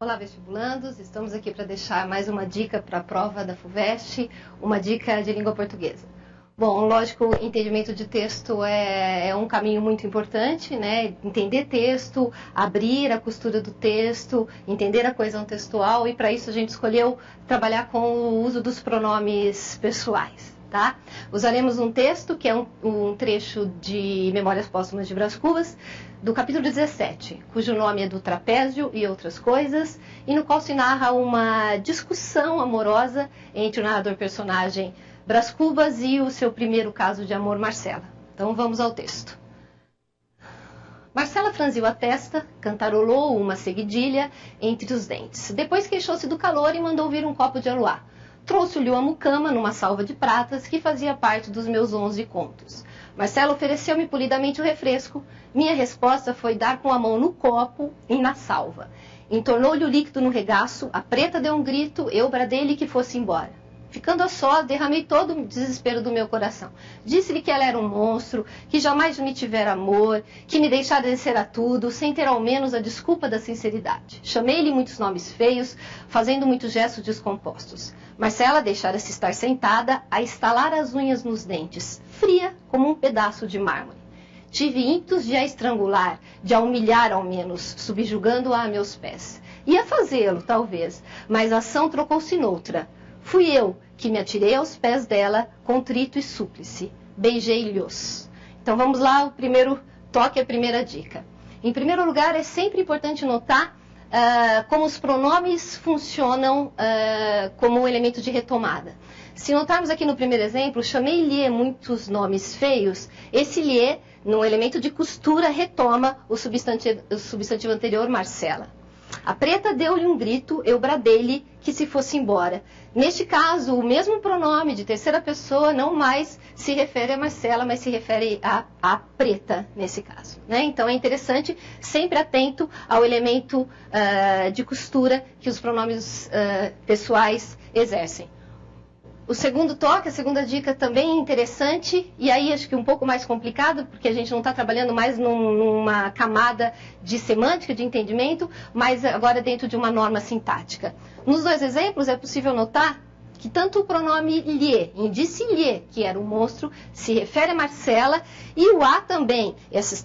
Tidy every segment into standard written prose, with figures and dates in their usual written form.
Olá, vestibulandos! Estamos aqui para deixar mais uma dica para a prova da FUVEST, uma dica de língua portuguesa. Bom, lógico, o entendimento de texto é um caminho muito importante, né? Entender texto, abrir a costura do texto, entender a coesão textual, e para isso a gente escolheu trabalhar com o uso dos pronomes pessoais. Tá? Usaremos um texto que é um trecho de Memórias Póstumas de Brás Cubas, do capítulo 17, cujo nome é Do Trapézio e Outras Coisas, e no qual se narra uma discussão amorosa entre o narrador-personagem Brás Cubas e o seu primeiro caso de amor, Marcela. Então vamos ao texto. Marcela franziu a testa, cantarolou uma seguidilha entre os dentes. Depois queixou-se do calor e mandou vir um copo de aluá. Trouxe-lhe a mucama numa salva de pratas que fazia parte dos meus 11 contos. Marcela ofereceu-me polidamente o refresco. Minha resposta foi dar com a mão no copo e na salva. Entornou-lhe o líquido no regaço, a preta deu um grito, eu bradei-lhe que fosse embora. Ficando a sós, derramei todo o desespero do meu coração. Disse-lhe que ela era um monstro, que jamais me tivera amor, que me deixara descer a tudo, sem ter ao menos a desculpa da sinceridade. Chamei-lhe muitos nomes feios, fazendo muitos gestos descompostos. Marcela deixara-se estar sentada, a estalar as unhas nos dentes, fria como um pedaço de mármore. Tive ímpetos de a estrangular, de a humilhar ao menos, subjugando-a a meus pés. Ia fazê-lo, talvez, mas a ação trocou-se noutra. Fui eu que me atirei aos pés dela, contrito e súplice. Beijei-lhos. Então vamos lá, o primeiro toque, a primeira dica. Em primeiro lugar, é sempre importante notar como os pronomes funcionam como um elemento de retomada. Se notarmos aqui no primeiro exemplo, chamei-lhe muitos nomes feios, esse lhe, no elemento de costura, retoma o substantivo anterior, Marcela. A preta deu-lhe um grito, eu bradei-lhe que se fosse embora. Neste caso, o mesmo pronome de terceira pessoa não mais se refere a Marcela, mas se refere a preta, nesse caso. Né? Então é interessante, sempre atento ao elemento de costura que os pronomes pessoais exercem. O segundo toque, a segunda dica também é interessante, e aí acho que um pouco mais complicado, porque a gente não está trabalhando mais numa camada de semântica, de entendimento, mas agora dentro de uma norma sintática. Nos dois exemplos é possível notar que tanto o pronome lhe, indice lhe, que era um monstro, se refere a Marcela, e o a também,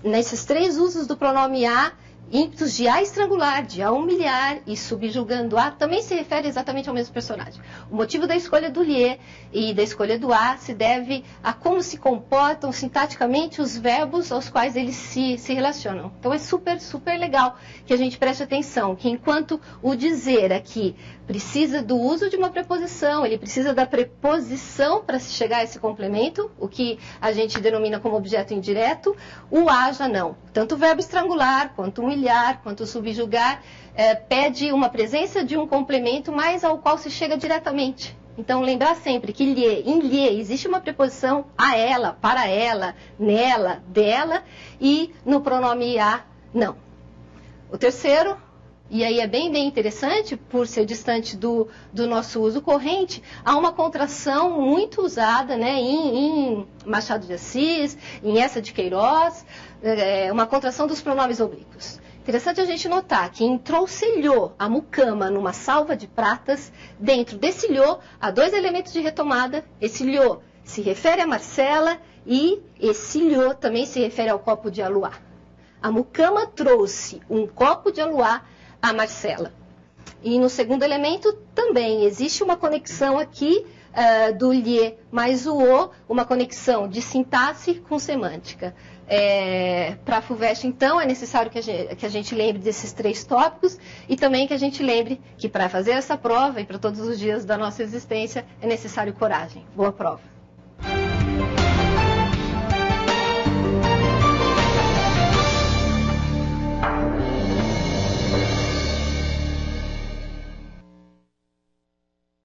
nesses três usos do pronome a, ímpetos de a estrangular, de a humilhar e subjugando a, também se refere exatamente ao mesmo personagem. O motivo da escolha do lhe e da escolha do a se deve a como se comportam sintaticamente os verbos aos quais eles se relacionam. Então é super, super legal que a gente preste atenção, que enquanto o dizer aqui precisa do uso de uma preposição, ele precisa da preposição para se chegar a esse complemento, o que a gente denomina como objeto indireto, o a já não. Tanto o verbo estrangular, quanto humilhar, quanto subjugar, pede uma presença de um complemento, mas ao qual se chega diretamente. Então, lembrar sempre que em lhe existe uma preposição a ela, para ela, nela, dela, e no pronome a, não. O terceiro, e aí é bem interessante, por ser distante do nosso uso corrente, há uma contração muito usada, né, em Machado de Assis, em Eça de Queiroz, uma contração dos pronomes oblíquos. Interessante a gente notar que entrou-se-lhe a mucama numa salva de pratas, dentro desse lhe há dois elementos de retomada, esse lhe se refere a Marcela e esse lhe também se refere ao copo de aluá. A mucama trouxe um copo de aluá a Marcela. E no segundo elemento também existe uma conexão aqui do lhe mais o uma conexão de sintaxe com semântica. Para a FUVEST, então, é necessário que a gente lembre desses três tópicos e também que a gente lembre que para fazer essa prova e para todos os dias da nossa existência é necessário coragem. Boa prova!